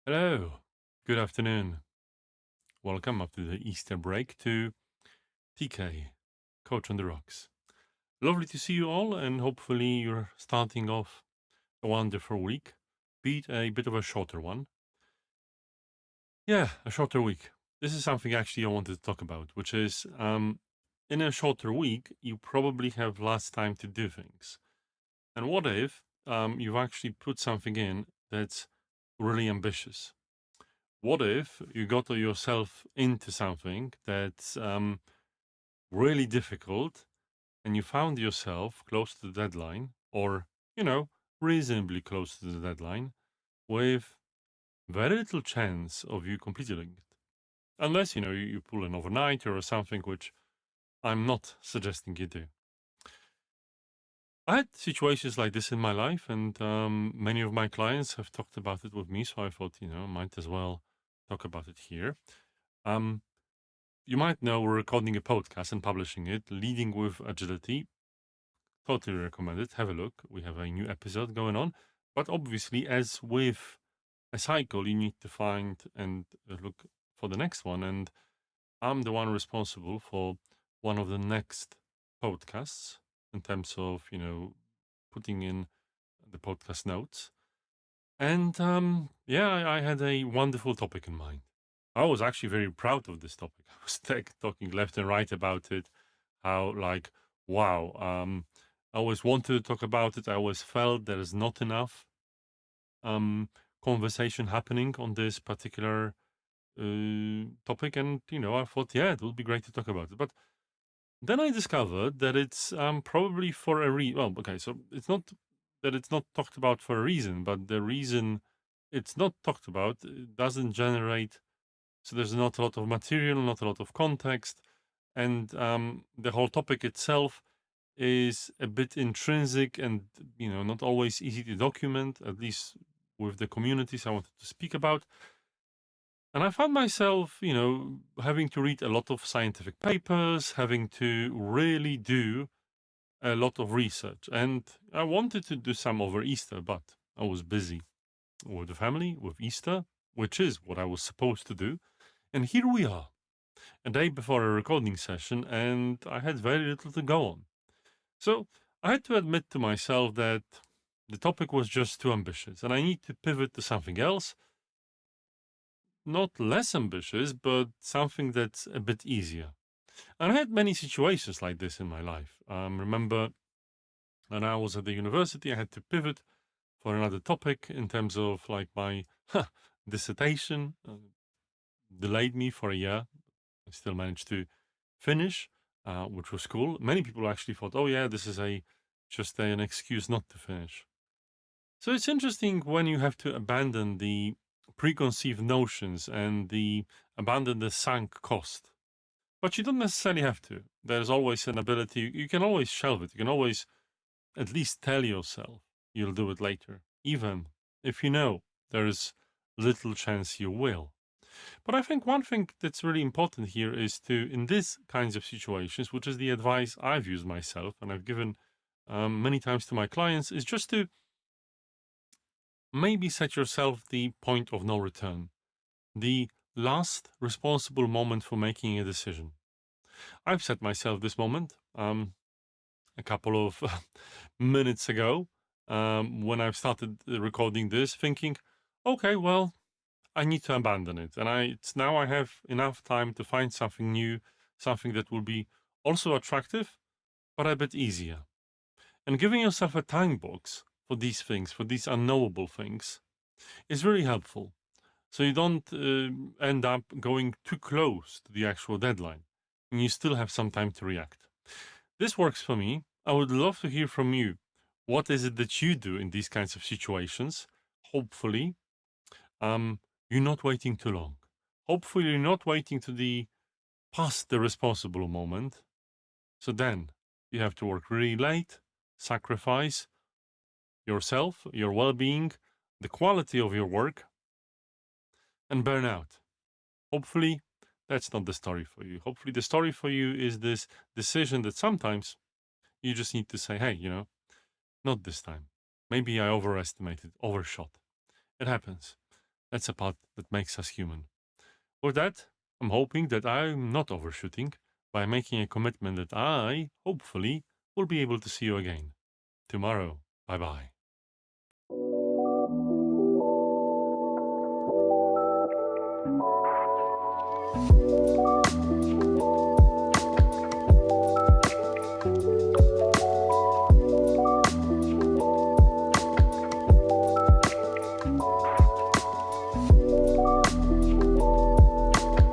Hello, good afternoon. Welcome after the Easter break to TK, Coach on the Rocks. Lovely to see you all, and hopefully you're starting off a wonderful week, be it a bit of a shorter one. Yeah, a shorter week. This is something actually I wanted to talk about, which is in a shorter week, you probably have less time to do things. And what if you've actually put something in that's really ambitious? What if you got yourself into something that's really difficult and you found yourself close to the deadline or, you know, reasonably close to the deadline with very little chance of you completing it? Unless, you pull an overnight or something, which I'm not suggesting you do. I had situations like this in my life, and many of my clients have talked about it with me. So I thought, might as well talk about it here. Um, You might know we're recording a podcast and publishing it, Leading with Agility. Totally recommend it. Have a look. We have a new episode going on. But obviously, as with a cycle, you need to find and look for the next one. And I'm the one responsible for one of the next podcasts in terms of, putting in the podcast notes. And yeah, I had a wonderful topic in mind. I was actually very proud of this topic. I was talking left and right about it. How, like, wow, I always wanted to talk about it. I always felt there is not enough um, conversation happening on this particular topic. And, I thought, yeah, it would be great to talk about it. But then I discovered that it's probably for a reason. Well, okay, so it's not that it's not talked about for a reason, but the reason it's not talked about doesn't generate, so there's not a lot of material, not a lot of context, and the whole topic itself is a bit intrinsic and not always easy to document, at least with the communities I wanted to speak about. And I found myself, having to read a lot of scientific papers, having to really do a lot of research. And I wanted to do some over Easter, but I was busy with the family, with Easter, which is what I was supposed to do. And here we are, a day before a recording session, and I had very little to go on. So I had to admit to myself that the topic was just too ambitious, and I need to pivot to something else, not less ambitious, but something that's a bit easier. And I had many situations like this in my life. Remember, when I was at the university, I had to pivot for another topic in terms of like my dissertation, delayed me for a year. I still managed to finish, which was cool. Many people actually thought, "Oh yeah, this is just an excuse not to finish." So it's interesting when you have to abandon the preconceived notions and abandon the sunk cost. But you don't necessarily have to. There's always an ability. You can always shelve it. You can always at least tell yourself you'll do it later, even if you know there's little chance you will. But I think one thing that's really important here is to, in these kinds of situations, which is the advice I've used myself and I've given many times to my clients, is just to maybe set yourself the point of no return, the last responsible moment for making a decision. I've set myself this moment a couple of minutes ago when I've started recording this, thinking, okay, well, I need to abandon it. And it's now I have enough time to find something new, something that will be also attractive, but a bit easier. And giving yourself a time box for these things, for these unknowable things, is really helpful. So you don't end up going too close to the actual deadline and you still have some time to react. This works for me. I would love to hear from you. What is it that you do in these kinds of situations? Hopefully, um, you're not waiting too long. Hopefully, you're not waiting to the past the responsible moment. So then you have to work really late, sacrifice yourself, your well being, the quality of your work, and burn out. Hopefully, that's not the story for you. Hopefully, the story for you is this decision that sometimes you just need to say, hey, not this time. Maybe I overshot. It happens. That's a part that makes us human. With that, I'm hoping that I'm not overshooting by making a commitment that I, hopefully, will be able to see you again tomorrow. Bye bye.